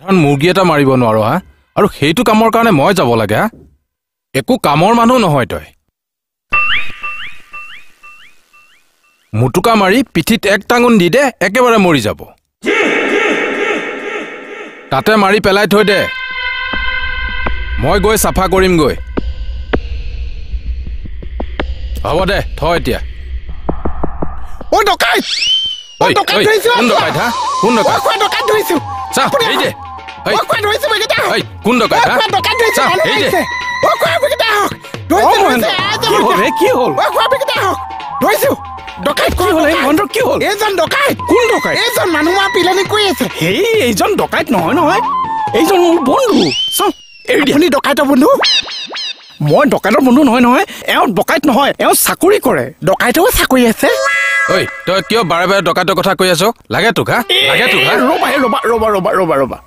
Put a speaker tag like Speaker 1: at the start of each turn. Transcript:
Speaker 1: সাধাৰণ মুৰ্গী এটা মাৰিব নোৱাৰো হা আৰু সেইটো কামৰ কাৰণে মই যাব লাগে হা একো কামৰ মানুহ নহয় তই মুটুকা মাৰি পিঠিত এক টাঙুন দি দে একেবাৰে মৰি যাব তাতে মাৰি পেলাই থৈ দে মই গৈ সাফা কৰিম গৈ হ'ব দে থ এতিয়া
Speaker 2: ও ডকাইত ও ডকাইত ধৰিছো
Speaker 1: কোন ডকাইত হা কোন ডকাইত
Speaker 2: ও ডকাইত ধৰিছো
Speaker 1: চা এই দে
Speaker 2: ও কোৱা ধৰিছো বেগেটা
Speaker 1: এই কোন ডকাইত হা
Speaker 2: ডকাইত ধৰিছো
Speaker 1: এই দে
Speaker 2: ও কোৱা বেগেটা ধৰিছো
Speaker 3: কি হ'ল
Speaker 2: ও কোৱা বেগেটা ধৰিছো ডকাইত কি হ'ল এই মন্দ্ৰ কি হ'ল এজন ডকাইত
Speaker 3: কোন ডকাইত
Speaker 2: এজন মানুহ মা পিলনি কৰি আছে
Speaker 3: হেই এইজন ডকাইত নহয় এইজন মোৰ বন্ধু চাও
Speaker 2: আপুনি ডকাইতৰ বন্ধু
Speaker 3: মই ডকাইতৰ বন্ধু নহয় এওঁ ডকাইত নহয় এওঁ চাকৰি কৰে
Speaker 2: ডকাইতও চাকৰি আছে
Speaker 1: ঐ তই কিয় বাৰে বাৰে ডকাইতৰ কথা কৈ আছ লাগে তোক হা লাগে তোক হা
Speaker 3: ৰবা